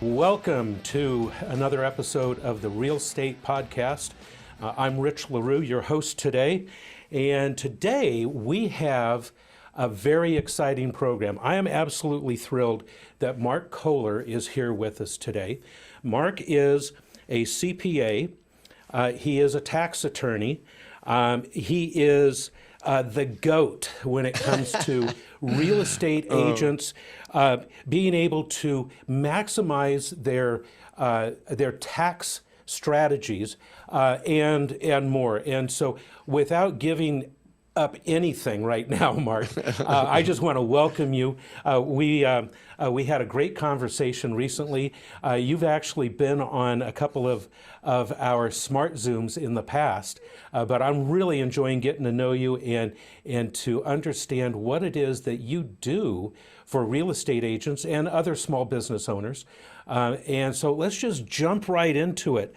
Welcome to another episode of the Real Estate Podcast. I'm Rich LaRue, your host today, and today we have a very exciting program. I am absolutely thrilled that Mark Kohler is here with us today. Mark is a CPA. He is a tax attorney. He is the GOAT when it comes to real estate agents being able to maximize their tax strategies and more. And so, without giving up anything right now, Mark, I just want to welcome you. We had a great conversation recently. You've actually been on a couple of our Smart Zooms in the past, but I'm really enjoying getting to know you and to understand what it is that you do for real estate agents and other small business owners. And so let's just jump right into it.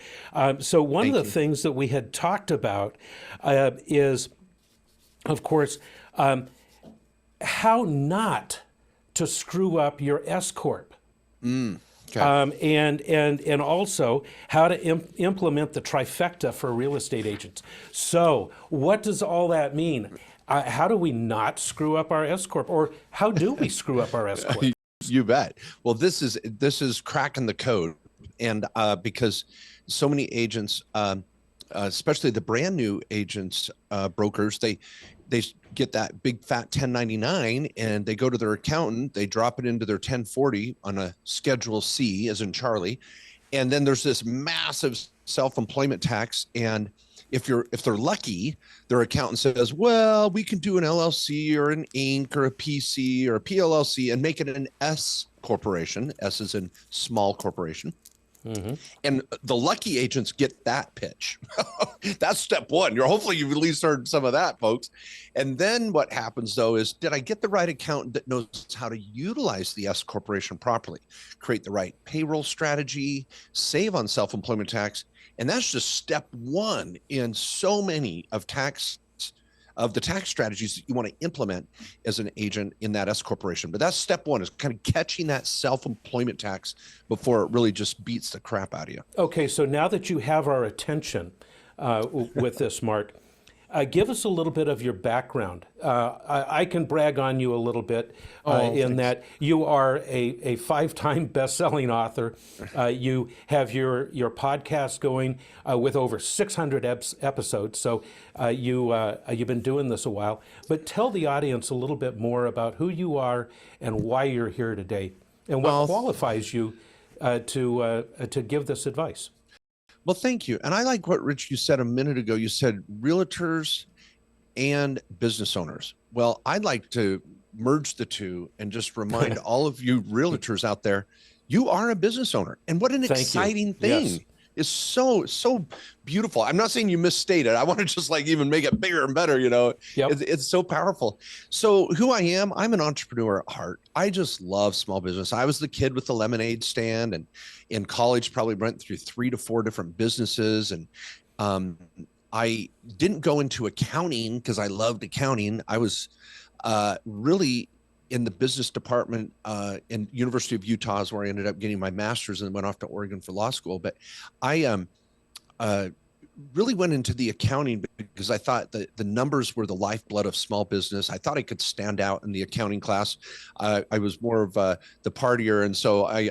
So one of the things that we had talked about is, of course, how not to screw up your S-Corp. Okay. And also how to implement the Trifecta for real estate agents. So what does all that mean? How do we not screw up our S-Corp, or how do we screw up our S-Corp? You bet. Well, this is cracking the code, and because so many agents, especially the brand new agents, brokers, they get that big fat 1099 and they go to their accountant, they drop it into their 1040 on a Schedule C, as in Charlie, and then there's this massive self-employment tax. And if they're lucky, their accountant says, well, we can do an LLC or an Inc. or a PC or a PLLC and make it an S corporation. S is in small corporation. Mm-hmm. And the lucky agents get that pitch. That's step one. Hopefully you've at least heard some of that, folks. And then what happens, though, is did I get the right accountant that knows how to utilize the S corporation properly, create the right payroll strategy, save on self-employment tax? And that's just step one in so many of the tax strategies that you want to implement as an agent in that S corporation. But that's step one, is kind of catching that self-employment tax before it really just beats the crap out of you. Okay, so now that you have our attention with this, Mark, give us a little bit of your background. I can brag on you a little bit in that you are a 5-time best-selling author. You have your podcast going with over 600 episodes, so you've been doing this a while. But tell the audience a little bit more about who you are and why you're here today, and what qualifies you to give this advice. Well, thank you. And I like what, Rich, you said a minute ago. You said realtors and business owners. Well, I'd like to merge the two and just remind all of you realtors out there, you are a business owner. And what an exciting thing. Yes. Is so beautiful. I'm not saying you misstated. I want to just like even make it bigger and better, Yep. It's so powerful. So who I am, I'm an entrepreneur at heart. I just love small business. I was the kid with the lemonade stand, and in college probably went through 3 to 4 different businesses. And I didn't go into accounting because I loved accounting. I was really in the business department in University of Utah is where I ended up getting my master's, and went off to Oregon for law school. But I really went into the accounting because I thought that the numbers were the lifeblood of small business. I thought I could stand out in the accounting class. I was more of the partier, and so I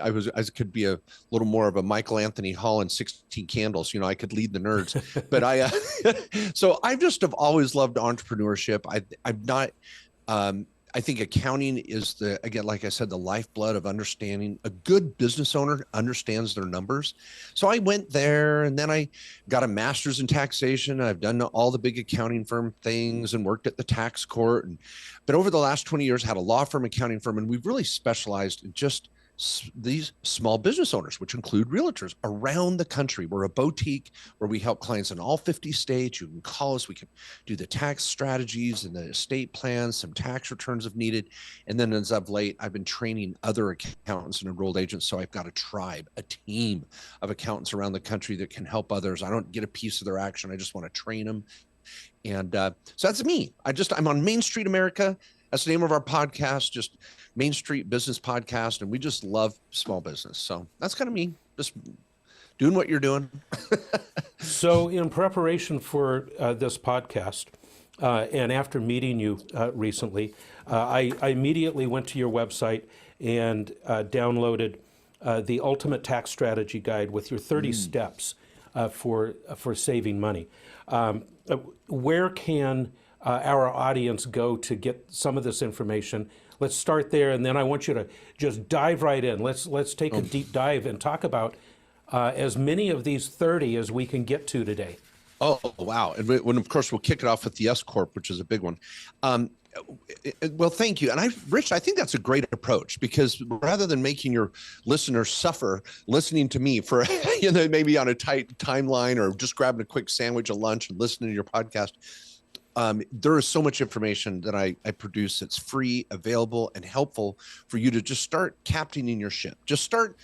could be a little more of a Michael Anthony Hall in 16 Candles. I could lead the nerds. But so I just have always loved entrepreneurship. I'm not. I think accounting is again, like I said, the lifeblood of understanding. A good business owner understands their numbers. So I went there, and then I got a master's in taxation. I've done all the big accounting firm things and worked at the tax court. But over the last 20 years, had a law firm, accounting firm, and we've really specialized in just these small business owners, which include realtors around the country. We're a boutique where we help clients in all 50 states. You can call us. We can do the tax strategies and the estate plans, some tax returns if needed. And then as of late, I've been training other accountants and enrolled agents. So I've got a tribe, a team of accountants around the country that can help others. I don't get a piece of their action. I just want to train them. And so that's me. I'm on Main Street America. That's the name of our podcast, just Main Street Business Podcast. And we just love small business. So that's kind of me, just doing what you're doing. So in preparation for this podcast, and after meeting you recently, I immediately went to your website and downloaded the Ultimate Tax Strategy Guide with your 30 steps for saving money. Where can our audience go to get some of this information? Let's start there, and then I want you to just dive right in. Let's take a deep dive and talk about as many of these 30 as we can get to today. Oh, wow. And when, of course, we'll kick it off with the S-Corp, which is a big one. Well, thank you. And Rich, I think that's a great approach, because rather than making your listeners suffer listening to me for, maybe on a tight timeline or just grabbing a quick sandwich at lunch and listening to your podcast, there is so much information that I produce that's free, available, and helpful for you to just start captaining your ship. Just start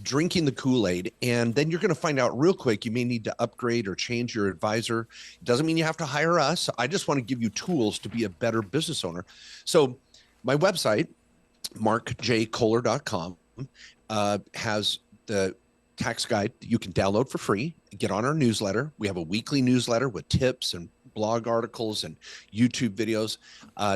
drinking the Kool-Aid, and then you're going to find out real quick you may need to upgrade or change your advisor. It doesn't mean you have to hire us. I just want to give you tools to be a better business owner. So my website, markjkohler.com, has the tax guide that you can download for free. Get on our newsletter. We have a weekly newsletter with tips and blog articles and YouTube videos.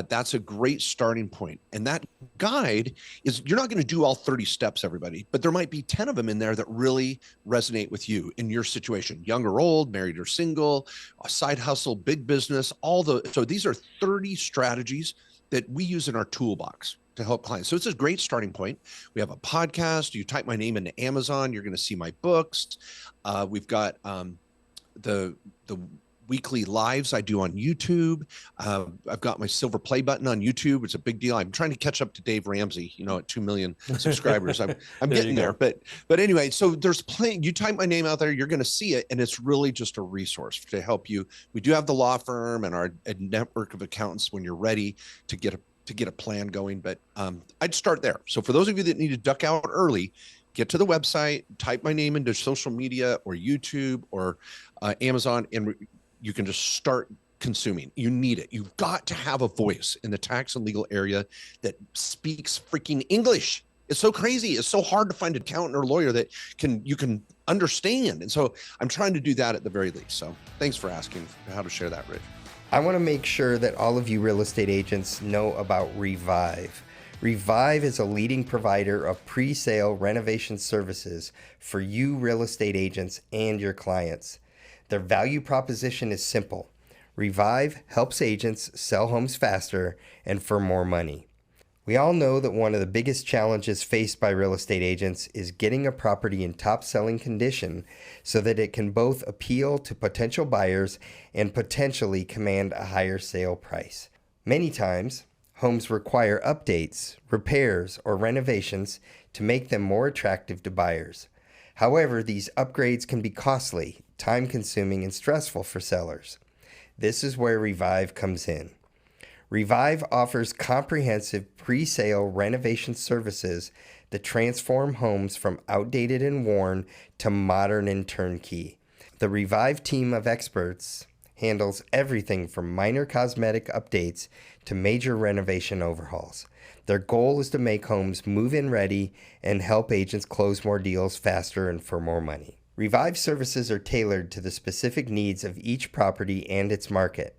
That's a great starting point. And that guide is, you're not going to do all 30 steps, everybody, but there might be 10 of them in there that really resonate with you in your situation, young or old, married or single, a side hustle, big business, so these are 30 strategies that we use in our toolbox to help clients. So it's a great starting point. We have a podcast. You type my name into Amazon, you're going to see my books. We've got the weekly lives I do on YouTube. I've got my silver play button on YouTube. It's a big deal. I'm trying to catch up to Dave Ramsey, at 2 million subscribers. I'm getting there, but anyway, so there's plenty. You type my name out there, you're going to see it. And it's really just a resource to help you. We do have the law firm and our network of accountants when you're ready to get a plan going. But I'd start there. So for those of you that need to duck out early, get to the website, type my name into social media or YouTube or Amazon, and you can just start consuming. You need it. You've got to have a voice in the tax and legal area that speaks freaking English. It's so crazy. It's so hard to find an accountant or lawyer that you can understand. And so I'm trying to do that at the very least. So thanks for asking how to share that, Rich. I want to make sure that all of you real estate agents know about Revive. Revive is a leading provider of pre-sale renovation services for you real estate agents and your clients. Their value proposition is simple. Revive helps agents sell homes faster and for more money. We all know that one of the biggest challenges faced by real estate agents is getting a property in top selling condition so that it can both appeal to potential buyers and potentially command a higher sale price. Many times, homes require updates, repairs, or renovations to make them more attractive to buyers. However, these upgrades can be costly, time-consuming, and stressful for sellers. This is where Revive comes in. Revive offers comprehensive pre-sale renovation services that transform homes from outdated and worn to modern and turnkey. The Revive team of experts handles everything from minor cosmetic updates to major renovation overhauls. Their goal is to make homes move-in ready and help agents close more deals faster and for more money. Revive services are tailored to the specific needs of each property and its market.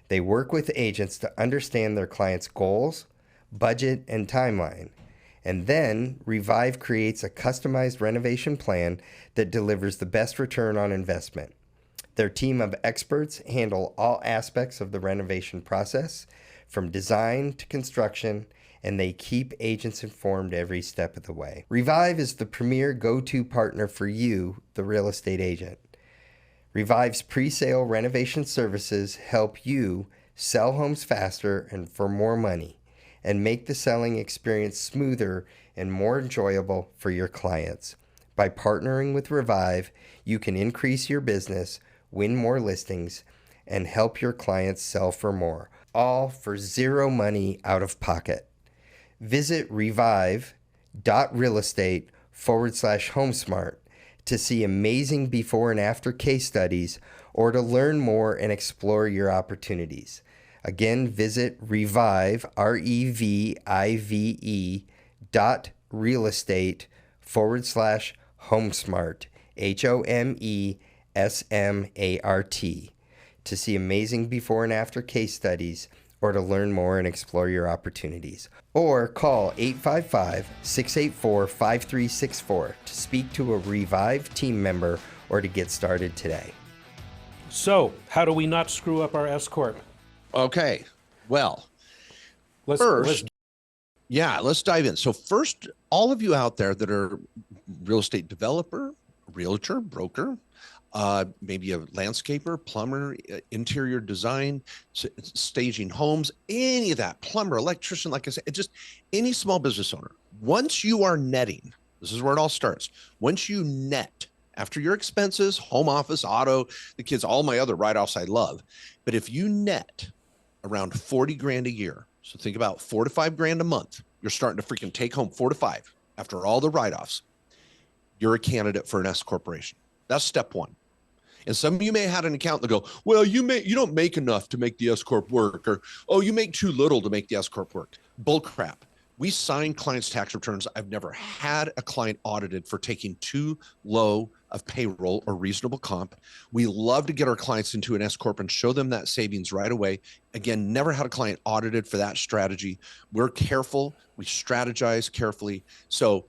They work with agents to understand their clients' goals, budget, and timeline. And then Revive creates a customized renovation plan that delivers the best return on investment. Their team of experts handle all aspects of the renovation process, from design to construction, and they keep agents informed every step of the way. Revive is the premier go-to partner for you, the real estate agent. Revive's pre-sale renovation services help you sell homes faster and for more money, and make the selling experience smoother and more enjoyable for your clients. By partnering with Revive, you can increase your business, win more listings, and help your clients sell for more, all for zero money out of pocket. Visit revive.realestate/HomeSmart to see amazing before and after case studies or to learn more and explore your opportunities. Again, visit revive, revive.realestate/HomeSmart, HomeSmart, to see amazing before and after case studies or to learn more and explore your opportunities. Or call 855-684-5364 to speak to a Revive team member or to get started today. So, how do we not screw up our S-Corp? Okay. Well, let's dive in. So first, all of you out there that are real estate developer, realtor, broker, maybe a landscaper, plumber, interior design, staging homes, any of that, plumber, electrician, like I said, just any small business owner. Once you are netting, this is where it all starts. Once you net after your expenses, home office, auto, the kids, all my other write-offs I love. But if you net around 40 grand a year, so think about 4 to 5 grand a month, you're starting to freaking take home 4 to 5 after all the write-offs, you're a candidate for an S corporation. That's step one. And some of you may have had an accountant that go, well, you don't make enough to make the S corp work, or, oh, you make too little to make the S corp work. Bull crap. We sign clients' tax returns. I've never had a client audited for taking too low of payroll or reasonable comp. We love to get our clients into an S corp and show them that savings right away. Again, never had a client audited for that strategy. We're careful. We strategize carefully. So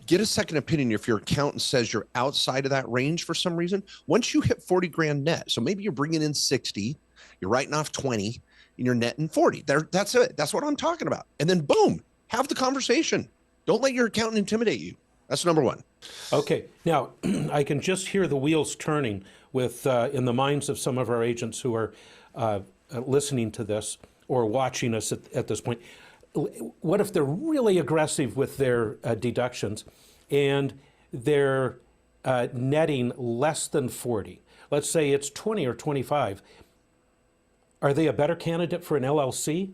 get a second opinion if your accountant says you're outside of that range for some reason. Once you hit 40 grand net, so maybe you're bringing in 60, you're writing off 20, and you're netting 40. That's it. That's what I'm talking about. And then boom, have the conversation. Don't let your accountant intimidate you. That's number one. Okay. Now, I can just hear the wheels turning with in the minds of some of our agents who are listening to this or watching us at this point. What if they're really aggressive with their deductions and they're netting less than 40? Let's say it's 20 or 25. Are they a better candidate for an LLC?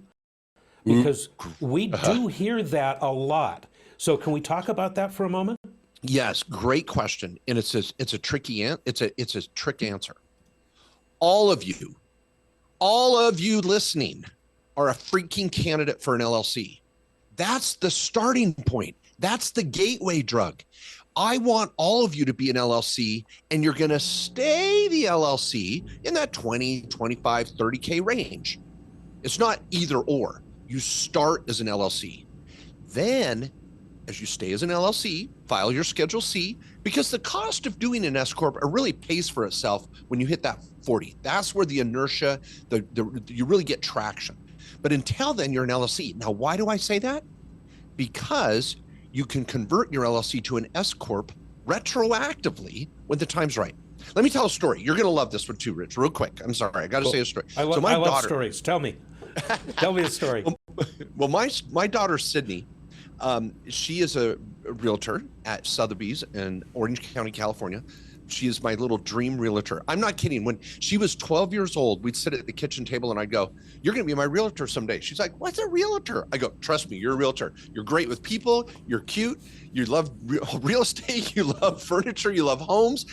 Because we do hear that a lot. So can we talk about that for a moment? Yes, great question, and it's a trick answer. All of you listening are a freaking candidate for an LLC. That's the starting point. That's the gateway drug. I want all of you to be an LLC, and you're going to stay the LLC in that 20, 25, 30K range. It's not either or. You start as an LLC. Then, as you stay as an LLC, file your Schedule C, because the cost of doing an S Corp really pays for itself when you hit that 40. That's where the inertia, you really get traction. But until then, you're an LLC. Now, why do I say that? Because you can convert your LLC to an S Corp retroactively when the time's right. Let me tell a story. You're going to love this one too, Rich, real quick. I'm sorry. I got to say a story. I love stories. Tell me. Tell me a story. Well, my daughter, Sydney, she is a realtor at Sotheby's in Orange County, California. She is my little dream realtor. I'm not kidding. When she was 12 years old, we'd sit at the kitchen table and I'd go, you're going to be my realtor someday. She's like, what's a realtor? I go, trust me, you're a realtor. You're great with people. You're cute. You love real estate. You love furniture. You love homes.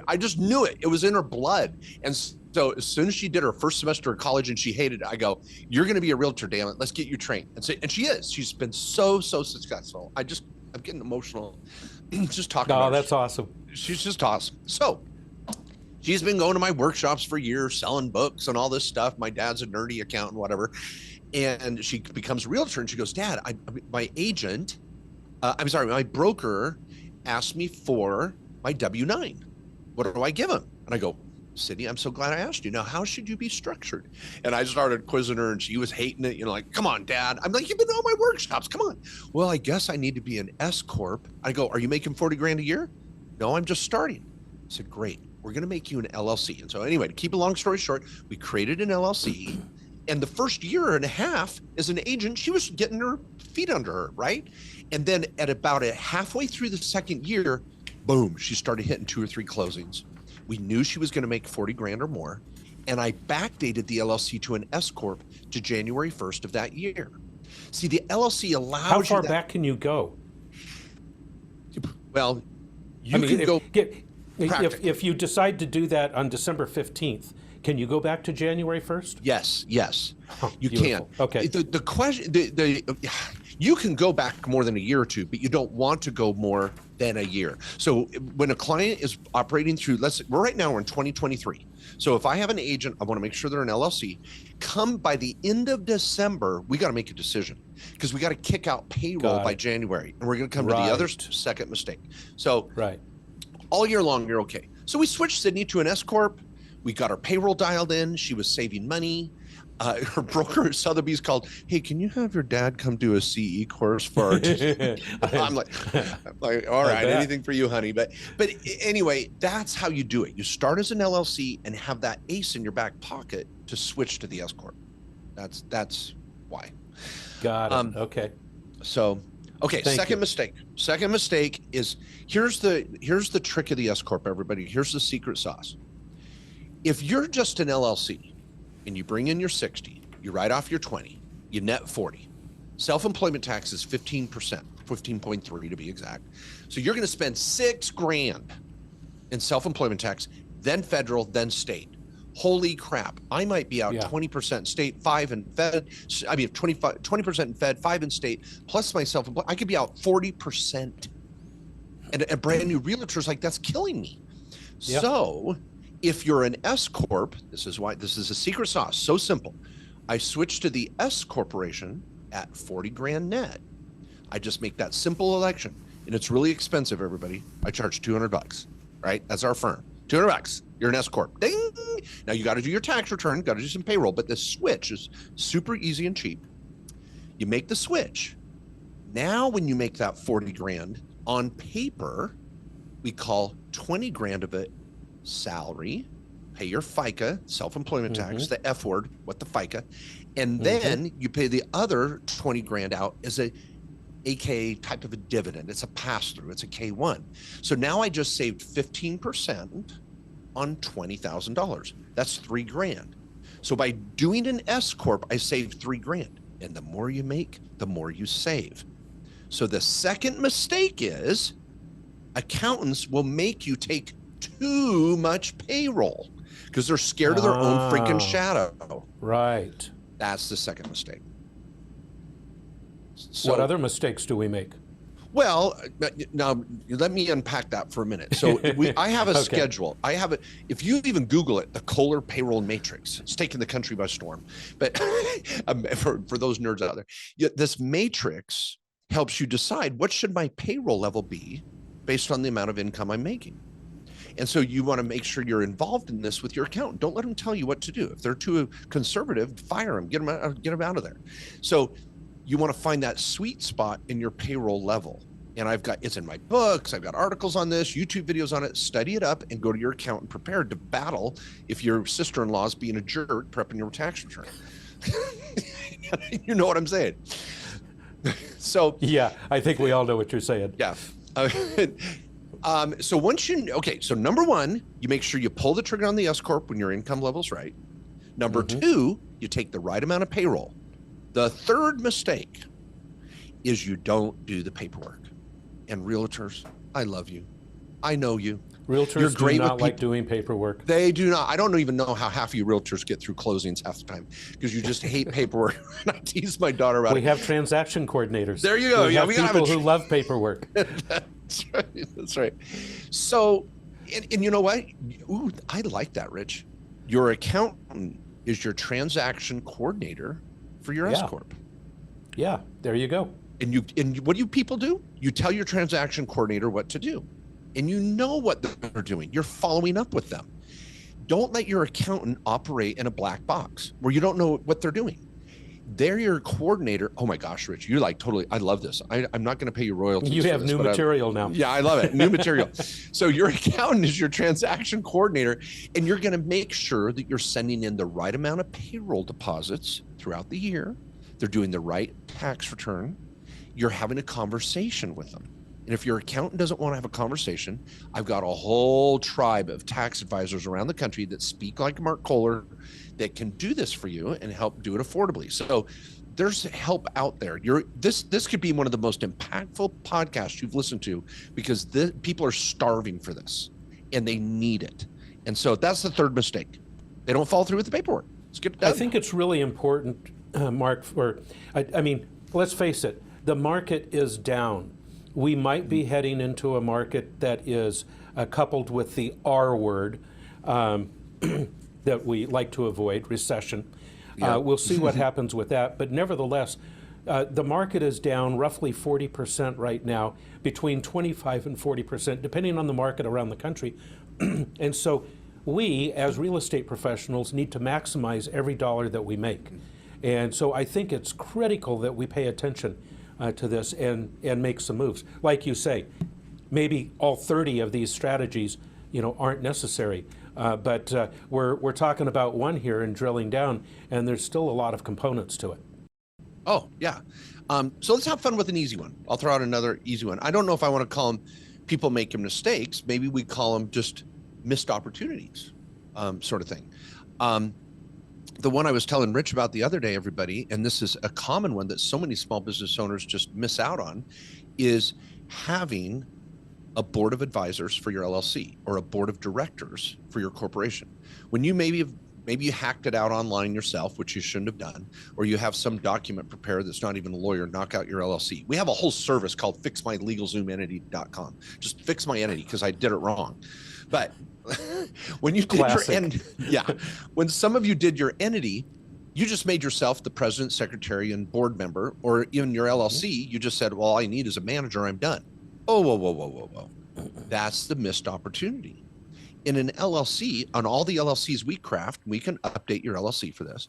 I just knew it. It was in her blood. And so as soon as she did her first semester of college and she hated it, I go, you're going to be a realtor, damn it. Let's get you trained. And she is. She's been so successful. I'm getting emotional just talking about her. Oh, that's awesome. She's just awesome. So she's been going to my workshops for years, selling books and all this stuff. My dad's a nerdy accountant, whatever. And she becomes a realtor and she goes, Dad, my broker asked me for my W-9. What do I give him? And I go, Sydney, I'm so glad I asked you. Now, how should you be structured? And I started quizzing her and she was hating it, like, come on, Dad. I'm like, you've been to all my workshops. Come on. Well, I guess I need to be an S Corp. I go, are you making 40 grand a year? No, I'm just starting. I said, great. We're going to make you an LLC. And so anyway, to keep a long story short, we created an LLC. And the first year and a half as an agent, she was getting her feet under her, right? And then at about halfway through the second year, boom, she started hitting 2 or 3 closings. We knew she was going to make 40 grand or more. And I backdated the LLC to an S Corp to January 1st of that year. See, the LLC allows you. How far back can you go? Well, you can go. If you decide to do that on December 15th, can you go back to January 1st? Yes, you beautiful. can. Okay. The question, you can go back more than a year or two, but you don't want to go more than a year. So when a client is operating through, right now we're in 2023. So if I have an agent, I want to make sure they're an LLC. Come by the end of December, we got to make a decision because we got to kick out payroll by January, and we're going to come to the other second mistake. So all year long, you're okay. So we switched Sydney to an S-Corp. We got our payroll dialed in. She was saving money. Her broker at Sotheby's called, hey, can you have your dad come do a CE course for our I'm like, all right, anything for you, honey. But anyway, that's how you do it. You start as an LLC and have that ace in your back pocket to switch to the S-Corp. That's why. Got it. Okay. So, okay, second mistake. Second mistake is, here's the trick of the S-Corp, everybody. Here's the secret sauce. If you're just an LLC, and you bring in your 60, you write off your 20, you net 40. Self-employment tax is 15%, 15.3 to be exact. So you're going to spend $6,000 in self-employment tax, then federal, then state. Holy crap. I might be out 20% state, 5 in Fed. I mean, 20% in Fed, 5 in state, plus my self-employment. I could be out 40%. And a brand new realtor's like, that's killing me. Yep. So if you're an S Corp, this is a secret sauce. So simple. I switch to the S Corporation at $40,000 net. I just make that simple election, and it's really expensive. Everybody, I charge $200. Right? That's our firm. $200. You're an S Corp. Ding. Now you got to do your tax return, got to do some payroll, but this switch is super easy and cheap. You make the switch. Now, when you make that $40,000 on paper, we call $20,000 of it salary, pay your FICA, self-employment tax, the F word, what the FICA, and then you pay the other $20,000 out as AKA type of a dividend. It's a pass-through. It's a K1. So now I just saved 15% on $20,000. That's $3,000. So by doing an S Corp, I saved $3,000. And the more you make, the more you save. So the second mistake is accountants will make you take too much payroll because they're scared of their own freaking shadow. Right. That's the second mistake. So, what other mistakes do we make? Well, now let me unpack that for a minute. So I have a schedule. I have it. If you even Google it, the Kohler payroll matrix, it's taken the country by storm. But for those nerds out there, this matrix helps you decide what should my payroll level be based on the amount of income I'm making. And so you want to make sure you're involved in this with your accountant. Don't let them tell you what to do. If they're too conservative, fire them, get them out of there. So you want to find that sweet spot in your payroll level. And it's in my books. I've got articles on this, YouTube videos on it. Study it up and go to your accountant prepared to battle if your sister-in-law is being a jerk prepping your tax return. You know what I'm saying? So yeah, I think we all know what you're saying. Yeah. So so number one, you make sure you pull the trigger on the S Corp when your income level's right. Number two, you take the right amount of payroll. The third mistake is you don't do the paperwork. And realtors, I love you. I know you. Realtors do not like doing paperwork. They do not. I don't even know how half of you realtors get through closings half the time because you just hate paperwork. And I tease my daughter about it. We have transaction coordinators. There you go. We have people who love paperwork. That's right. That's right. So, and you know what? Ooh, I like that, Rich. Your accountant is your transaction coordinator for your S Corp. Yeah, there you go. And what do people do? You tell your transaction coordinator what to do. And you know what they're doing. You're following up with them. Don't let your accountant operate in a black box where you don't know what they're doing. They're your coordinator. Oh my gosh, Rich, you're like totally, I love this. I'm not going to pay you royalties. You have new material now. Yeah, I love it. New material. So your accountant is your transaction coordinator, and you're going to make sure that you're sending in the right amount of payroll deposits throughout the year. They're doing the right tax return. You're having a conversation with them. And if your accountant doesn't want to have a conversation, I've got a whole tribe of tax advisors around the country that speak like Mark Kohler that can do this for you and help do it affordably. So there's help out there. This could be one of the most impactful podcasts you've listened to because people are starving for this. and they need it. And so that's the third mistake. They don't follow through with the paperwork. Let's get it done. I think it's really important, Mark, I mean, let's face it, the market is down. We might be heading into a market that is coupled with the R word that we like to avoid, recession. Yeah. We'll see what happens with that. But nevertheless, the market is down roughly 40% right now, between 25 and 40%, depending on the market around the country. And so we, as real estate professionals, need to maximize every dollar that we make. And so I think it's critical that we pay attention to this and make some moves. Like you say, maybe all 30 of these strategies, aren't necessary. But we're talking about one here and drilling down, and there's still a lot of components to it. Oh, yeah. So let's have fun with an easy one. I'll throw out another easy one. I don't know if I want to call them people making mistakes. Maybe we call them just missed opportunities, sort of thing. The one I was telling Rich about the other day, everybody, and this is a common one that so many small business owners just miss out on, is having a board of advisors for your LLC or a board of directors for your corporation. When you maybe you hacked it out online yourself, which you shouldn't have done, or you have some document prepared that's not even a lawyer, knock out your LLC. We have a whole service called fixmylegalzoomentity.com. Just fix my entity because I did it wrong. But when you did when some of you did your entity, you just made yourself the president, secretary, and board member, or even your LLC, you just said, well, all I need is a manager, I'm done. Oh, whoa. That's the missed opportunity. In an LLC, on all the LLCs we craft, we can update your LLC for this,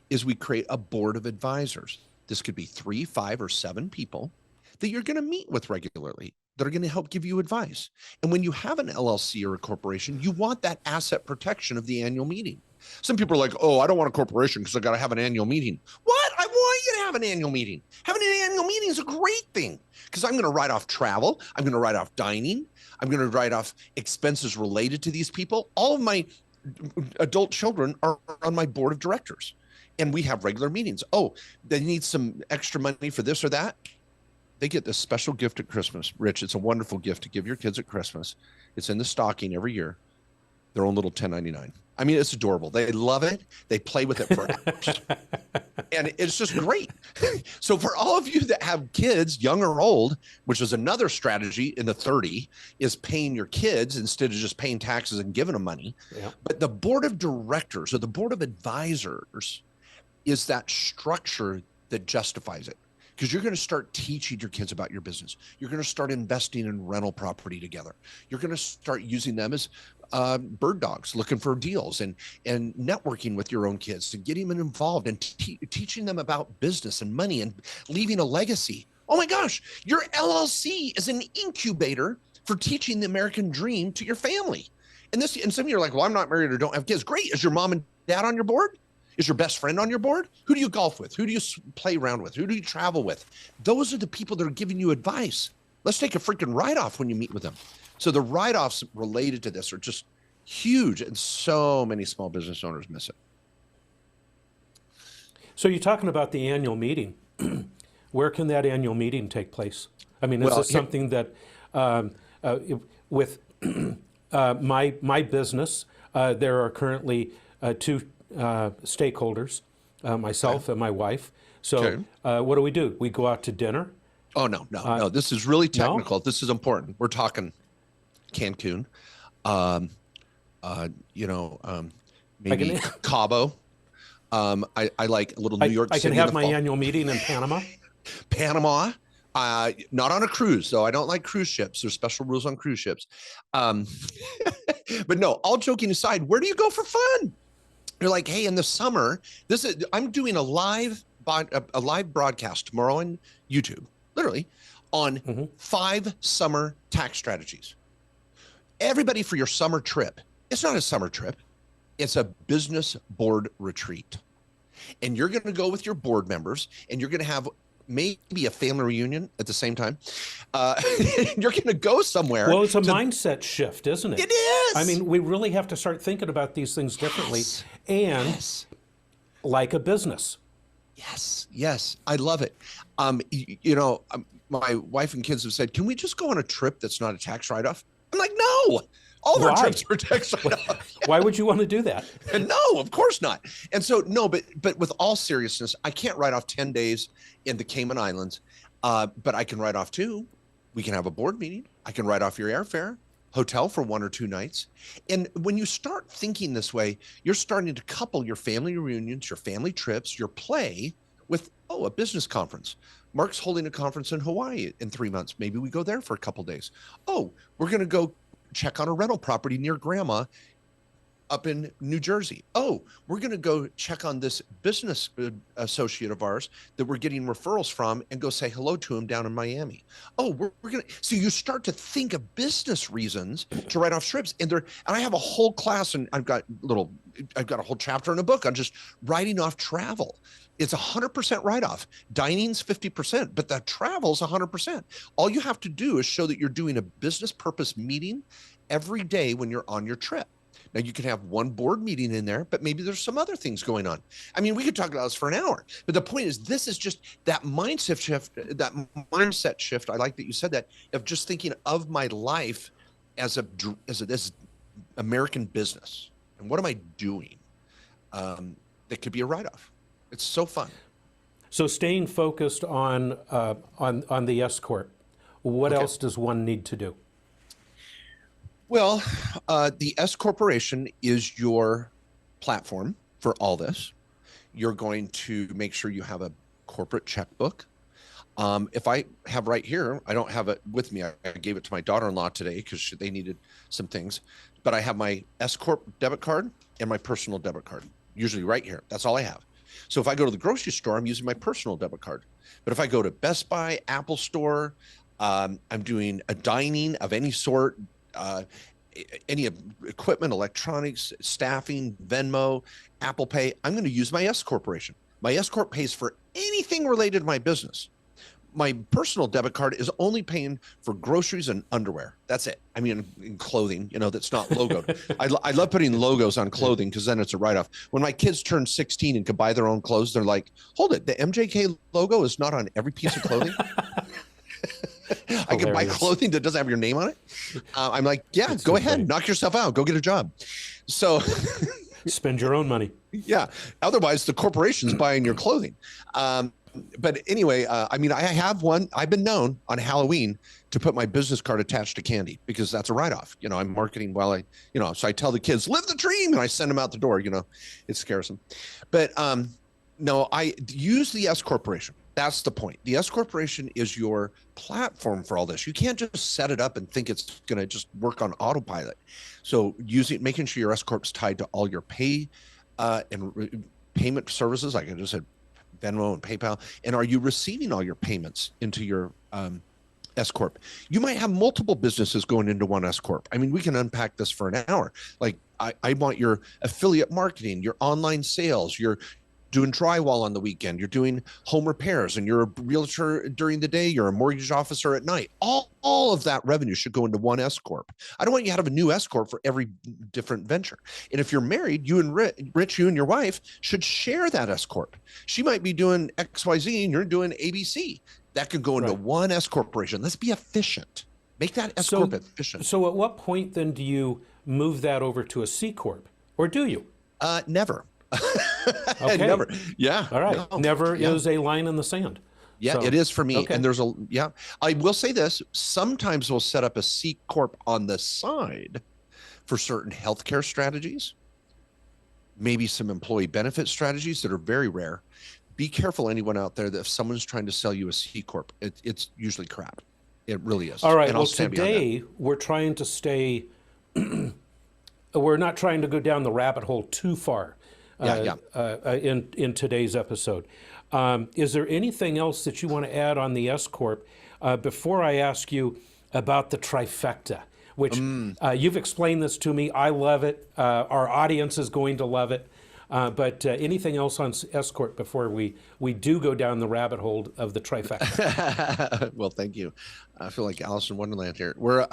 is we create a board of advisors. This could be 3, 5, or 7 people that you're going to meet with regularly that are going to help give you advice. And when you have an LLC or a corporation, you want that asset protection of the annual meeting. Some people are like, oh, I don't want a corporation because I got to have an annual meeting. What? I want you to have an annual meeting. Having an annual meeting is a great thing because I'm going to write off travel. I'm going to write off dining. I'm going to write off expenses related to these people. All of my adult children are on my board of directors, and we have regular meetings. Oh, they need some extra money for this or that. They get this special gift at Christmas. Rich, it's a wonderful gift to give your kids at Christmas. It's in the stocking every year. Their own little 1099. I mean, it's adorable. They love it. They play with it for hours. And it's just great. So for all of you that have kids, young or old, which is another strategy in the 30, is paying your kids instead of just paying taxes and giving them money. Yeah. But the board of directors or the board of advisors is that structure that justifies it. Because you're going to start teaching your kids about your business. You're going to start investing in rental property together. You're going to start using them as bird dogs, looking for deals and networking with your own kids and getting them involved and teaching them about business and money and leaving a legacy. Oh my gosh, your LLC is an incubator for teaching the American dream to your family. And some of you are like, well, I'm not married or don't have kids. Great. Is your mom and dad on your board? Is your best friend on your board? Who do you golf with? Who do you play around with? Who do you travel with? Those are the people that are giving you advice. Let's take a freaking write-off when you meet with them. So the write-offs related to this are just huge, and so many small business owners miss it. So you're talking about the annual meeting. Where can that annual meeting take place? I mean, is this something that with my business, there are currently 2 stakeholders, myself and my wife. So what do? We go out to dinner? Oh, no. This is really technical. No? This is important. We're talking Cancun, maybe Cabo. I like a little New York City. I can have my annual meeting in Panama. Panama. Not on a cruise, though. I don't like cruise ships. There's special rules on cruise ships. But no, all joking aside, where do you go for fun? You're like, hey, in the summer, I'm doing a live broadcast tomorrow on YouTube, literally, on 5 summer tax strategies. Everybody for your summer trip. It's not a summer trip. It's a business board retreat. And you're going to go with your board members, and you're going to have maybe a family reunion at the same time. You're going to go somewhere. Well, it's a mindset shift, isn't it? It is. I mean, we really have to start thinking about these things differently and like a business. Yes. I love it. My wife and kids have said, can we just go on a trip that's not a tax write-off? I'm like, no, All of our Why? trips are tax write-off. Why would you want to do that? No, of course not. And so, no, but with all seriousness, I can't write off 10 days in the Cayman Islands, but I can write off 2. We can have a board meeting. I can write off your airfare, hotel for 1 or 2 nights. And when you start thinking this way, you're starting to couple your family reunions, your family trips, your play with, a business conference. Mark's holding a conference in Hawaii in 3 months. Maybe we go there for a couple days. Oh, we're going to go check on a rental property near grandma up in New Jersey. Oh, we're going to go check on this business associate of ours that we're getting referrals from and go say hello to him down in Miami. Oh, we're going to, so you start to think of business reasons to write off trips. And I have a whole class, and I've got a whole chapter in a book on just writing off travel. It's 100% write-off. Dining's 50%, but the travel's 100%. All you have to do is show that you're doing a business purpose meeting every day when you're on your trip. Now, you can have one board meeting in there, but maybe there's some other things going on. I mean, we could talk about this for an hour, but the point is, this is just that mindset shift. I like that you said that, of just thinking of my life as this American business. And what am I doing that could be a write-off? It's so fun. So staying focused on the S-Corp, what else does one need to do? Well, the S Corporation is your platform for all this. You're going to make sure you have a corporate checkbook. If I have right here, I don't have it with me. I gave it to my daughter-in-law today because they needed some things. But I have my S-Corp debit card and my personal debit card, usually right here. That's all I have. So if I go to the grocery store, I'm using my personal debit card. But if I go to Best Buy, Apple Store, I'm doing a dining of any sort, any equipment, electronics, staffing, Venmo, Apple Pay, I'm going to use my S Corporation. My S Corp pays for anything related to my business. My personal debit card is only paying for groceries and underwear. That's it. I mean, in clothing, that's not logoed. I love putting logos on clothing because then it's a write-off. When my kids turn 16 and can buy their own clothes, they're like, hold it, the MJK logo is not on every piece of clothing? I can buy clothing that doesn't have your name on it. I'm like, yeah, that's go ahead, funny. Knock yourself out, go get a job. So spend your own money. Yeah. Otherwise, the corporation's buying your clothing. But anyway, I mean, I have one. I've been known on Halloween to put my business card attached to candy because that's a write-off. I'm marketing while so I tell the kids, live the dream, and I send them out the door. It scares them. But no, I use the S Corporation. That's the point. The S Corporation is your platform for all this. You can't just set it up and think it's going to just work on autopilot. So making sure your S Corp's tied to all your pay and payment services, like I just said, Venmo and PayPal. And are you receiving all your payments into your S Corp? You might have multiple businesses going into one S Corp. I mean, we can unpack this for an hour. Like I want your affiliate marketing, your online sales, your doing drywall on the weekend, you're doing home repairs, and you're a realtor during the day, you're a mortgage officer at night. All of that revenue should go into one S Corp. I don't want you to have a new S Corp for every different venture. And if you're married, you and Rich, you and your wife should share that S Corp. She might be doing XYZ and you're doing ABC. That could go into one S Corporation. Let's be efficient. Make that S Corp efficient. So at what point then do you move that over to a C Corp? Or do you? Never. Okay. Never. Yeah. All right. No. Never is a line in the sand. Yeah, So, it is for me. okay. And there's I will say this, sometimes we'll set up a C Corp on the side for certain healthcare strategies, maybe some employee benefit strategies that are very rare. Be careful, anyone out there, that if someone's trying to sell you a C Corp, it's usually crap. It really is. All right. And Well, today we're trying to stay, we're not trying to go down the rabbit hole too far in today's episode. Is there anything else that you want to add on the S Corp before I ask you about the Trifecta, which you've explained this to me. I love it. Our audience is going to love it. But anything else on S Corp before we do go down the rabbit hole of the Trifecta? Well, thank you. I feel like Alice in Wonderland here. We're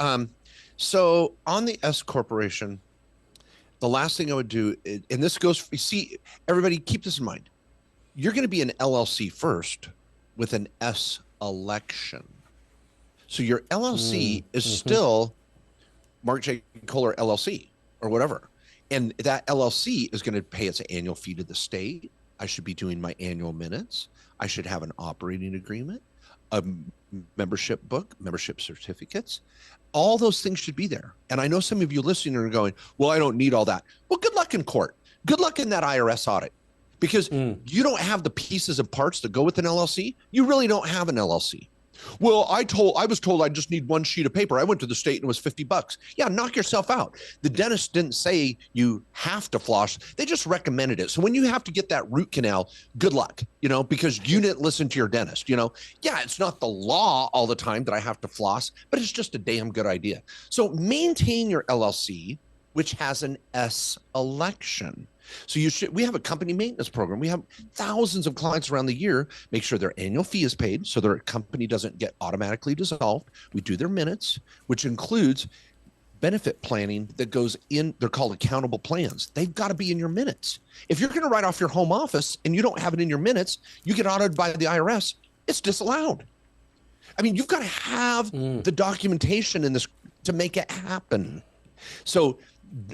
so on the S Corporation. The last thing I would do, and this goes, see, everybody keep this in mind. You're going to be an LLC first with an S election. So your LLC is still Mark J. Kohler LLC or whatever. And that LLC is going to pay its annual fee to the state. I should be doing my annual minutes. I should have an operating agreement, a membership book, membership certificates. All those things should be there. And I know some of you listening are going, well, I don't need all that. Well, good luck in court. Good luck in that IRS audit, because you don't have the pieces and parts that go with an LLC. You really don't have an LLC. Well, I was told I just need one sheet of paper. I went to the state and it was $50. Yeah, knock yourself out. The dentist didn't say you have to floss. They just recommended it. So when you have to get that root canal, good luck, because you didn't listen to your dentist, Yeah, it's not the law all the time that I have to floss, but it's just a damn good idea. So maintain your LLC, which has an S election. So we have a company maintenance program. We have thousands of clients around the year, make sure their annual fee is paid so their company doesn't get automatically dissolved. We do their minutes, which includes benefit planning that goes in. They're called accountable plans. They've got to be in your minutes. If you're going to write off your home office and you don't have it in your minutes, you get audited by the IRS. It's disallowed. I mean, you've got to have the documentation in this to make it happen. So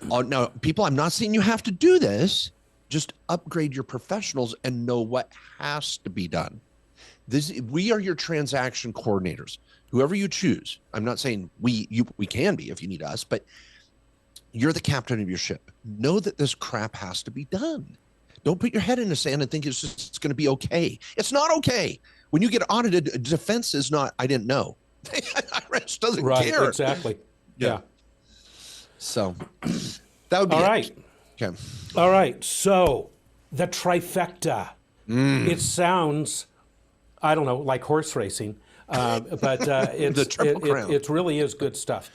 now, people, I'm not saying you have to do this. Just upgrade your professionals and know what has to be done. We are your transaction coordinators. Whoever you choose. I'm not saying we can be if you need us, but you're the captain of your ship. Know that this crap has to be done. Don't put your head in the sand and think it's going to be okay. It's not okay. When you get audited, defense is not, I didn't know. IRS doesn't care. Right, exactly. Yeah. So that would be all right. Okay. All right. So the trifecta. It sounds, I don't know, like horse racing, but it really is good stuff.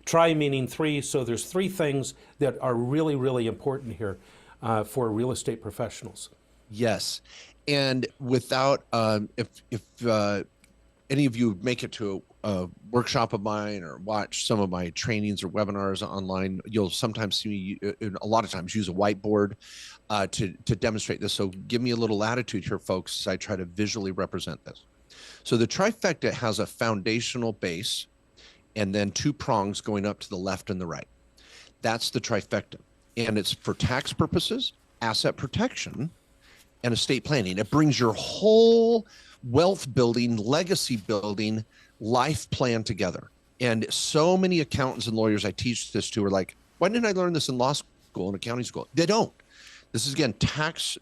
Tri meaning three. So there's three things that are really, really important here for real estate professionals. Yes. And without, if any of you make it to a workshop of mine or watch some of my trainings or webinars online, you'll sometimes see me, a lot of times, use a whiteboard to demonstrate this. So give me a little latitude here, folks, as I try to visually represent this. So the trifecta has a foundational base and then two prongs going up to the left and the right. That's the trifecta. And it's for tax purposes, asset protection, and estate planning. It brings your whole wealth building, legacy building, life plan together. And so many accountants and lawyers I teach this to are like, why didn't I learn this in law school and accounting school? They don't. This is, again, tax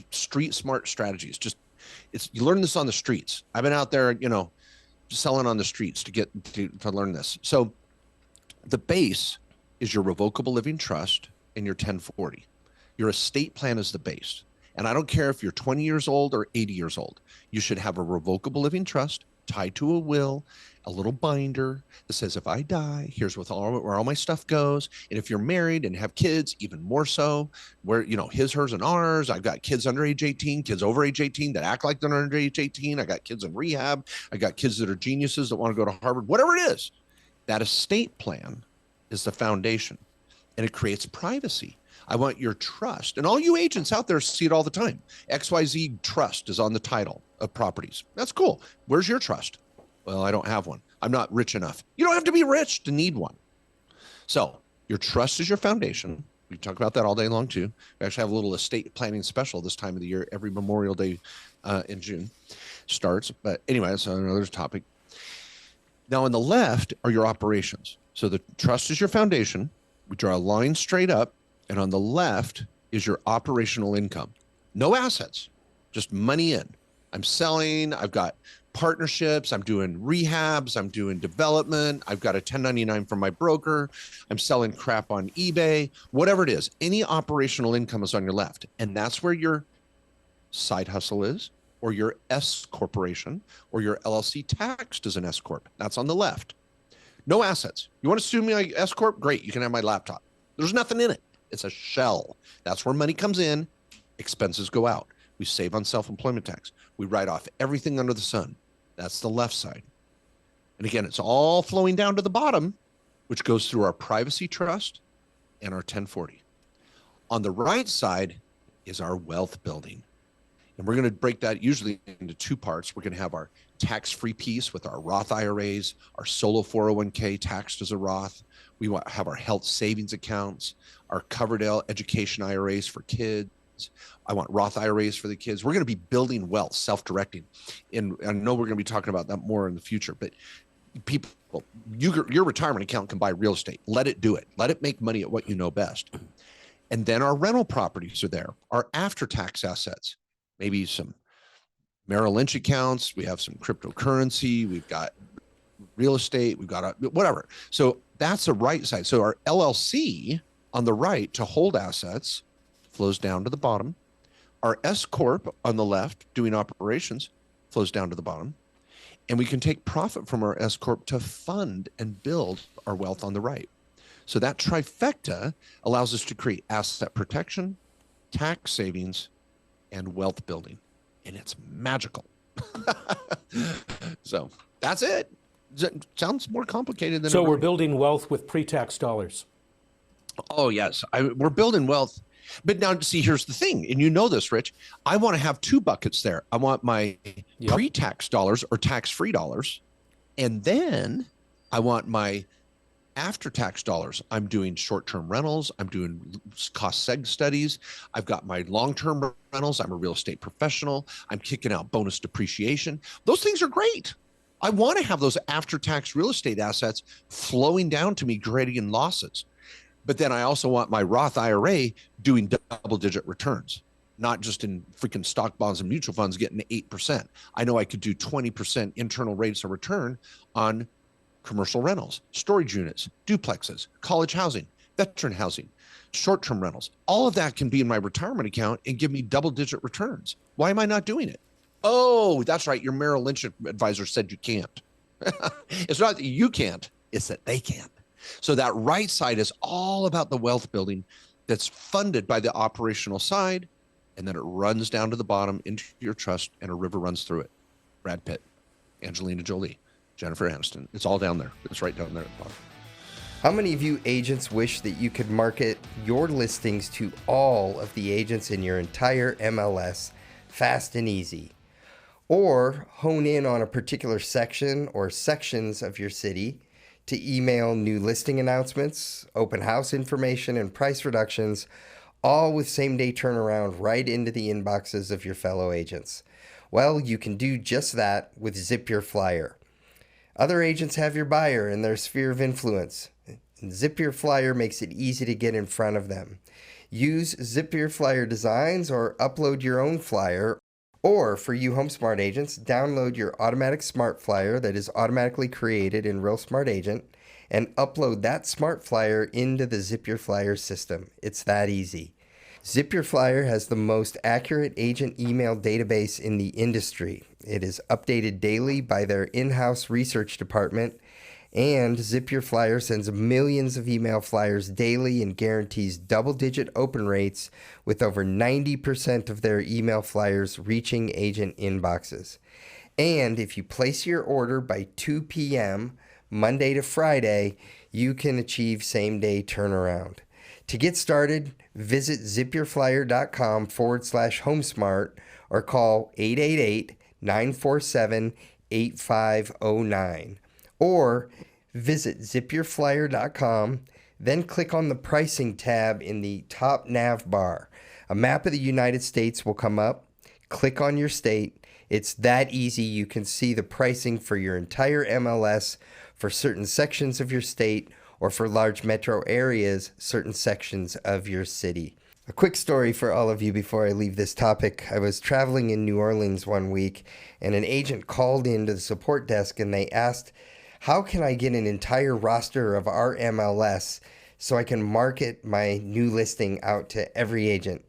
street smart strategies. You learn this on the streets. I've been out there, selling on the streets to learn this. So the base is your revocable living trust and your 1040. Your estate plan is the base. And I don't care if you're 20 years old or 80 years old, you should have a revocable living trust tied to a will, a little binder that says, if I die, here's where all my stuff goes. And if you're married and have kids, even more so, where, his, hers, and ours. I've got kids under age 18, kids over age 18 that act like they're under age 18. I got kids in rehab. I got kids that are geniuses that want to go to Harvard, whatever it is. That estate plan is the foundation, and it creates privacy. I want your trust. And all you agents out there see it all the time. XYZ Trust is on the title of properties. That's cool. Where's your trust? Well, I don't have one. I'm not rich enough. You don't have to be rich to need one. So your trust is your foundation. We talk about that all day long too. We actually have a little estate planning special this time of the year. Every Memorial Day in June starts. But anyway, that's another topic. Now on the left are your operations. So the trust is your foundation. We draw a line straight up. And on the left is your operational income. No assets, just money in. I'm selling, I've got partnerships, I'm doing rehabs, I'm doing development, I've got a 1099 from my broker, I'm selling crap on eBay, whatever it is. Any operational income is on your left. And that's where your side hustle is, or your S corporation, or your LLC taxed as an S Corp. That's on the left. No assets. You want to sue me like S Corp? Great, you can have my laptop. There's nothing in it. It's a shell. That's where money comes in, expenses go out. We save on self-employment tax. We write off everything under the sun. That's the left side. And again, it's all flowing down to the bottom, which goes through our privacy trust and our 1040. On the right side is our wealth building. And we're going to break that usually into two parts. We're going to have our tax-free piece with our Roth IRAs, our solo 401k taxed as a Roth. We want to have our health savings accounts, our covered education IRAs for kids. I want Roth IRAs for the kids. We're going to be building wealth, self-directing. And I know we're going to be talking about that more in the future, but people, your retirement account can buy real estate. Let it do it. Let it make money at what you know best. And then our rental properties are there, our after-tax assets, maybe some Merrill Lynch accounts. We have some cryptocurrency. We've got real estate. We've got whatever. So that's the right side. So our LLC on the right to hold assets flows down to the bottom. Our S-Corp on the left doing operations flows down to the bottom. And we can take profit from our S-Corp to fund and build our wealth on the right. So that trifecta allows us to create asset protection, tax savings, and wealth building. And it's magical. So that's it. Sounds more complicated than So we're building wealth with pre-tax dollars. Oh, yes. We're building wealth. But now, see, here's the thing. And you know this, Rich. I want to have two buckets there. I want my pre-tax dollars or tax-free dollars. And then I want my after-tax dollars. I'm doing short-term rentals. I'm doing cost seg studies. I've got my long-term rentals. I'm a real estate professional. I'm kicking out bonus depreciation. Those things are great. I want to have those after-tax real estate assets flowing down to me, creating losses. But then I also want my Roth IRA doing double-digit returns, not just in freaking stock bonds and mutual funds getting 8%. I know I could do 20% internal rates of return on commercial rentals, storage units, duplexes, college housing, veteran housing, short-term rentals. All of that can be in my retirement account and give me double-digit returns. Why am I not doing it? Oh, that's right. Your Merrill Lynch advisor said you can't. It's not that you can't, it's that they can't. So that right side is all about the wealth building that's funded by the operational side, and then it runs down to the bottom into your trust, and a river runs through it. Brad Pitt, Angelina Jolie, Jennifer Aniston. It's all down there. It's right down there at the bottom. How many of you agents wish that you could market your listings to all of the agents in your entire MLS fast and easy? Or hone in on a particular section or sections of your city to email new listing announcements, open house information, and price reductions, all with same-day turnaround right into the inboxes of your fellow agents? Well, you can do just that with Zip Your Flyer. Other agents have your buyer in their sphere of influence. Zip Your Flyer makes it easy to get in front of them. Use Zip Your Flyer designs or upload your own flyer. Or for you HomeSmart agents, download your automatic smart flyer that is automatically created in Real Smart Agent and upload that smart flyer into the Zip Your Flyer system. It's that easy. Zip Your Flyer has the most accurate agent email database in the industry. It is updated daily by their in-house research department, and Zip Your Flyer sends millions of email flyers daily and guarantees double-digit open rates with over 90% of their email flyers reaching agent inboxes. And if you place your order by 2 p.m. Monday to Friday, you can achieve same-day turnaround. To get started, visit zipyourflyer.com/HomeSmart or call 888-947-8509. Or visit zipyourflyer.com, then click on the pricing tab in the top nav bar. A map of the United States will come up. Click on your state. It's that easy. You can see the pricing for your entire MLS, for certain sections of your state, or for large metro areas, certain sections of your city. A quick story for all of you before I leave this topic. I was traveling in New Orleans one week, and an agent called into the support desk and they asked, how can I get an entire roster of our MLS so I can market my new listing out to every agent?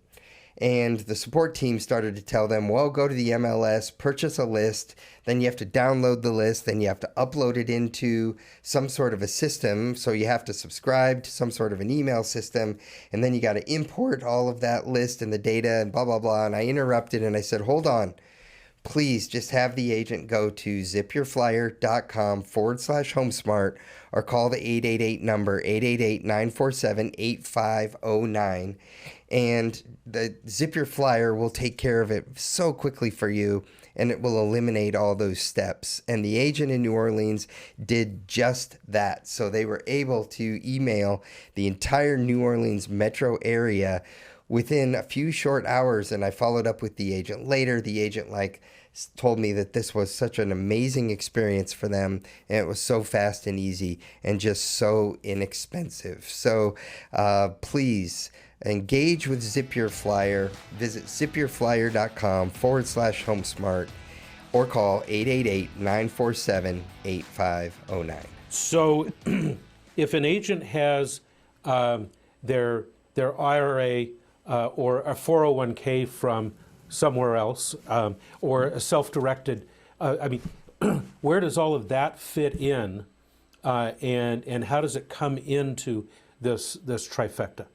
And the support team started to tell them, well, go to the MLS, purchase a list, then you have to download the list, then you have to upload it into some sort of a system. So you have to subscribe to some sort of an email system, and then you got to import all of that list and the data and blah, blah, blah. And I interrupted and I said, hold on. Please just have the agent go to zipyourflyer.com/HomeSmart or call the 888 number, 888-947-8509. and the Zip Your Flyer will take care of it so quickly for you, and it will eliminate all those steps. And the agent in New Orleans did just that. So they were able to email the entire New Orleans metro area within a few short hours. And I followed up with the agent later. The agent told me that this was such an amazing experience for them, and it was so fast and easy and just so inexpensive. So please engage with Zip Your Flyer. Visit zipyourflyer.com/HomeSmart or call 888-947-8509. So if an agent has their IRA or a 401k from somewhere else, or a self-directed, where does all of that fit in, and how does it come into this trifecta?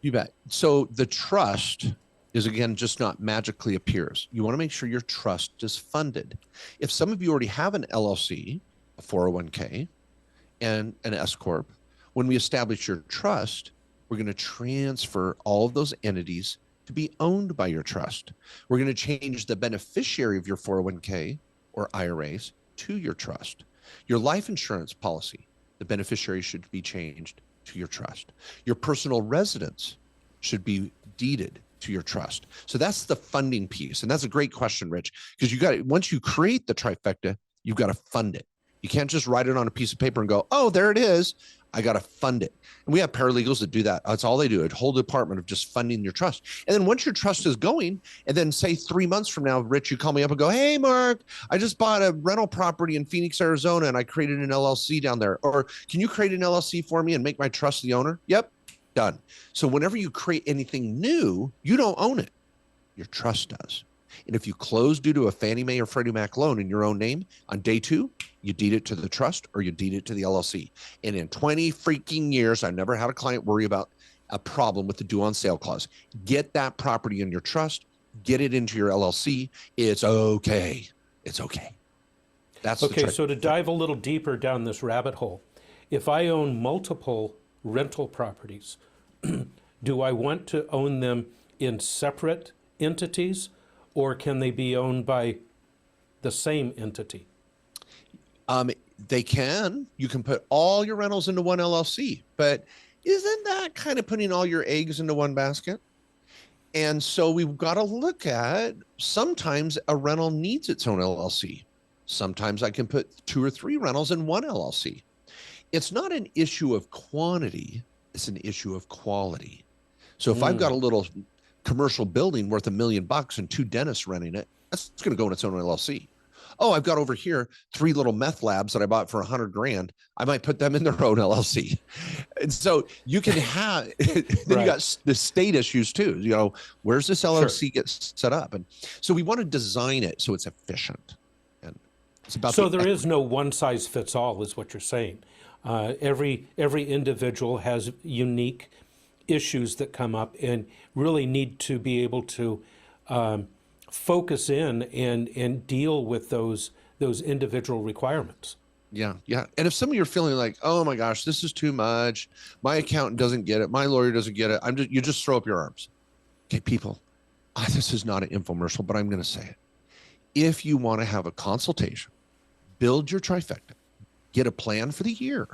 You bet. So the trust is, again, just not magically appears. You want to make sure your trust is funded. If some of you already have an LLC, a 401k, and an S-Corp, when we establish your trust, we're going to transfer all of those entities to be owned by your trust. We're going to change the beneficiary of your 401k or IRAs to your trust. Your life insurance policy, the beneficiary should be changed to your trust. Your personal residence should be deeded to your trust. So that's the funding piece. And that's a great question, Rich, because once you create the trifecta, you've got to fund it. You can't just write it on a piece of paper and go, oh, there it is. I got to fund it. And we have paralegals that do that. That's all they do, a whole department of just funding your trust. And then once your trust is going, and then say 3 months from now, Rich, you call me up and go, hey, Mark, I just bought a rental property in Phoenix, Arizona, and I created an LLC down there. Or can you create an LLC for me and make my trust the owner? Yep, done. So whenever you create anything new, you don't own it. Your trust does. And if you close due to a Fannie Mae or Freddie Mac loan in your own name, on day 2, you deed it to the trust or you deed it to the LLC. And in 20 freaking years, I've never had a client worry about a problem with the due on sale clause. Get that property in your trust, get it into your LLC. It's okay. It's okay. That's okay. So to dive a little deeper down this rabbit hole, if I own multiple rental properties, do I want to own them in separate entities, or can they be owned by the same entity? They can. You can put all your rentals into one LLC, but isn't that kind of putting all your eggs into one basket? And so we've got to look at, sometimes a rental needs its own LLC. Sometimes I can put 2 or 3 rentals in one LLC. It's not an issue of quantity. It's an issue of quality. So if I've got a little commercial building worth $1 million and 2 dentists renting it, that's going to go in its own LLC. Oh, I've got over here 3 little meth labs that I bought for $100,000. I might put them in their own LLC. And so you can have, then you got the state issues too. You know, where's this LLC get set up? And so we want to design it so it's efficient. And it's about so there is no one size fits all, is what you're saying. Every individual has unique issues that come up and really need to be able to focus in and deal with those individual requirements. Yeah. And if some of you are feeling like, oh my gosh, this is too much, my accountant doesn't get it, my lawyer doesn't get it, you just throw up your arms. Okay, people, this is not an infomercial, but I'm going to say it. If you want to have a consultation, build your trifecta, get a plan for the year,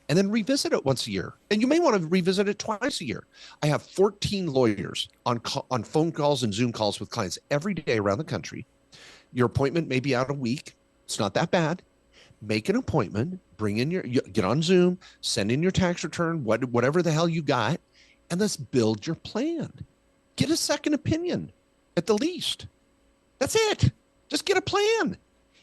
and then revisit it once a year. And you may want to revisit it twice a year. I have 14 lawyers on phone calls and Zoom calls with clients every day around the country. Your appointment may be out a week. It's not that bad. Make an appointment, get on Zoom, send in your tax return, whatever the hell you got, and let's build your plan. Get a second opinion at the least. That's it. Just get a plan.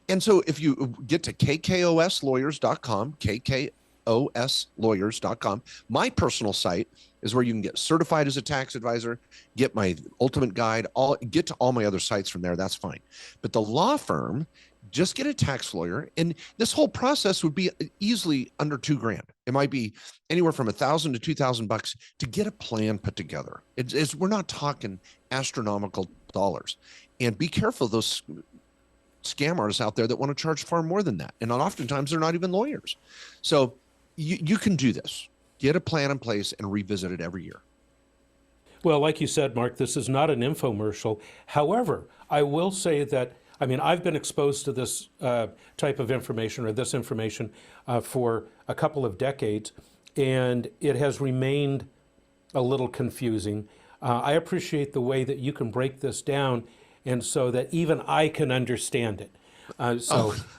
And so if you get to kkoslawyers.com, kkoslawyers.com, my personal site is where you can get certified as a tax advisor, get my ultimate guide, get to all my other sites from there. That's fine. But the law firm, just get a tax lawyer. And this whole process would be easily under $2,000. It might be anywhere from $1,000 to $2,000 to get a plan put together. We're not talking astronomical dollars. And be careful, those scam artists out there that want to charge far more than that. And oftentimes they're not even lawyers. So you can do this. Get a plan in place and revisit it every year. Well, like you said, Mark, this is not an infomercial. However, I will say that, I mean, I've been exposed to this type of information or this information for a couple of decades, and it has remained a little confusing. I appreciate the way that you can break this down and so that even I can understand it.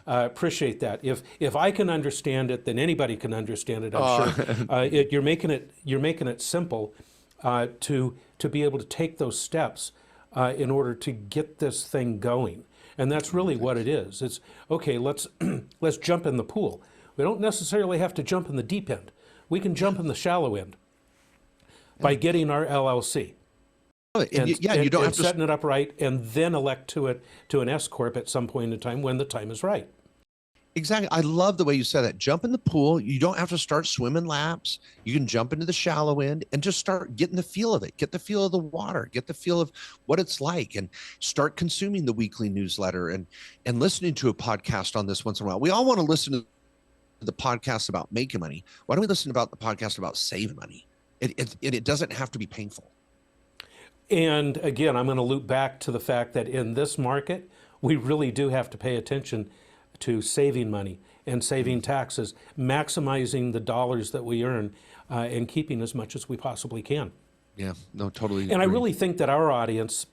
Appreciate that. If I can understand it, then anybody can understand it, I'm sure. You're making it simple to be able to take those steps in order to get this thing going. And that's really what it is. It's, okay, let's jump in the pool. We don't necessarily have to jump in the deep end. We can jump in the shallow end by getting our LLC. You don't have to setting it up right, and then elect to an S-Corp at some point in time when the time is right. Exactly. I love the way you said that. Jump in the pool. You don't have to start swimming laps. You can jump into the shallow end and just start getting the feel of it. Get the feel of the water. Get the feel of what it's like, and start consuming the weekly newsletter and listening to a podcast on this once in a while. We all want to listen to the podcast about making money. Why don't we listen about the podcast about saving money? It doesn't have to be painful. And again, I'm going to loop back to the fact that in this market, we really do have to pay attention to saving money and saving taxes, maximizing the dollars that we earn, and keeping as much as we possibly can. Yeah, no, totally. And I really think that our audience,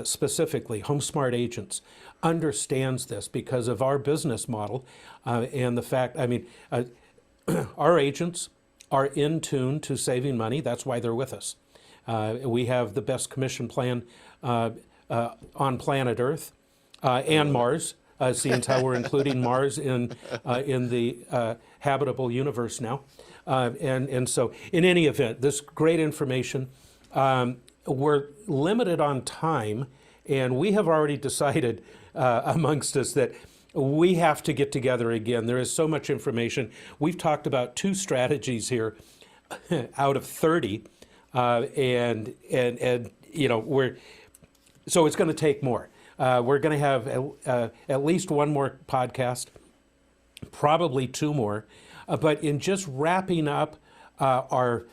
specifically HomeSmart agents, understands this because of our business model and the fact, I mean, our agents are in tune to saving money. That's why they're with us. We have the best commission plan on planet Earth and Mars, seeing how we're including Mars in the habitable universe now. And so in any event, this great information, we're limited on time, and we have already decided amongst us that we have to get together again. There is so much information. We've talked about 2 strategies here out of 30. And you know, so it's going to take more. We're going to have at least one more podcast, probably 2 more. But in just wrapping up our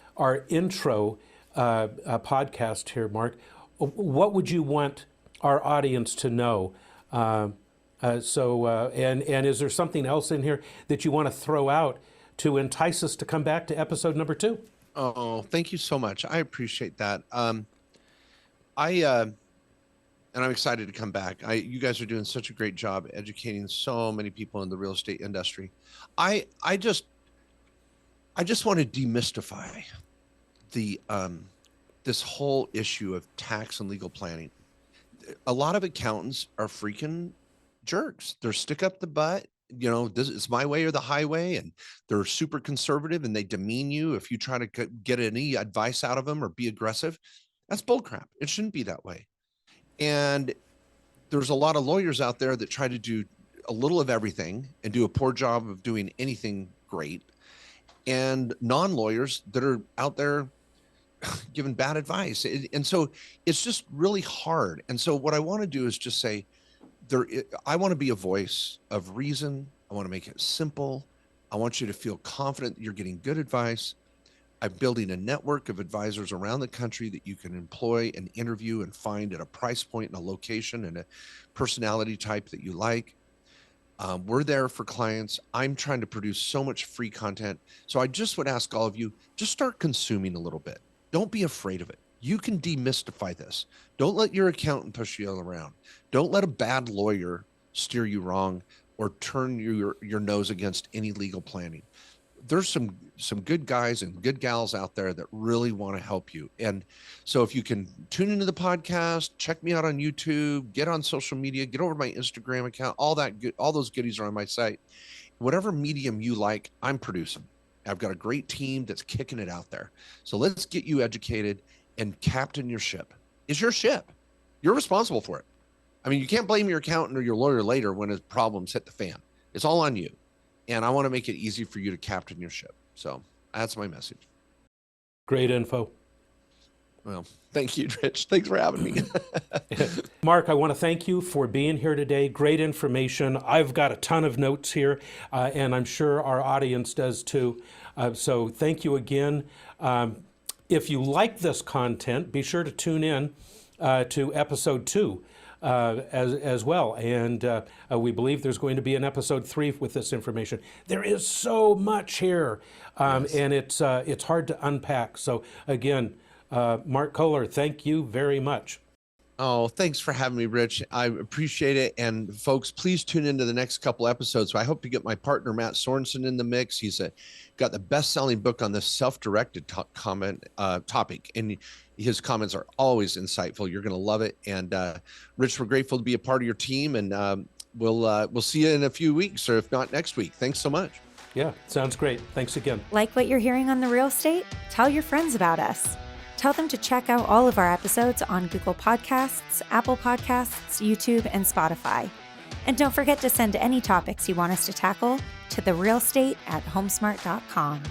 intro podcast here, Mark, what would you want our audience to know? And is there something else in here that you want to throw out to entice us to come back to episode number 2? Oh, thank you so much. I appreciate that. And I'm excited to come back. You guys are doing such a great job educating so many people in the real estate industry. I just want to demystify the this whole issue of tax and legal planning. A lot of accountants are freaking jerks. They're stick up the butt. You know, this is my way or the highway, and they're super conservative, and they demean you if you try to get any advice out of them or be aggressive. That's bullcrap. It shouldn't be that way. And there's a lot of lawyers out there that try to do a little of everything and do a poor job of doing anything great, and non-lawyers that are out there giving bad advice. And so it's just really hard. And so what I want to do is just say, I want to be a voice of reason. I want to make it simple. I want you to feel confident that you're getting good advice. I'm building a network of advisors around the country that you can employ and interview and find at a price point and a location and a personality type that you like. We're there for clients. I'm trying to produce so much free content. So I just would ask all of you, just start consuming a little bit. Don't be afraid of it. You can demystify this. Don't let your accountant push you around. Don't let a bad lawyer steer you wrong or turn your nose against any legal planning. There's some good guys and good gals out there that really want to help you. And so if you can tune into the podcast, check me out on YouTube, get on social media, get over to my Instagram account, all those goodies are on my site. Whatever medium you like, I'm producing. I've got a great team that's kicking it out there. So let's get you educated and captain your ship. It's your ship. You're responsible for it. I mean, you can't blame your accountant or your lawyer later when his problems hit the fan. It's all on you. And I want to make it easy for you to captain your ship. So that's my message. Great info. Well, thank you, Rich. Thanks for having me. Mark, I want to thank you for being here today. Great information. I've got a ton of notes here, and I'm sure our audience does too. So thank you again. If you like this content, be sure to tune in to episode 2 as well. And we believe there's going to be an episode 3 with this information. There is so much here, and it's hard to unpack. So again, Mark Kohler, thank you very much. Oh, thanks for having me, Rich. I appreciate it. And folks, please tune into the next couple episodes. So I hope to get my partner, Matt Sorensen, in the mix. He's got the best-selling book on this self-directed topic. And his comments are always insightful. You're going to love it. And Rich, we're grateful to be a part of your team. And we'll see you in a few weeks, or if not next week. Thanks so much. Yeah, sounds great. Thanks again. Like what you're hearing on The Real Estate? Tell your friends about us. Tell them to check out all of our episodes on Google Podcasts, Apple Podcasts, YouTube, and Spotify. And don't forget to send any topics you want us to tackle to therealestate@homesmart.com.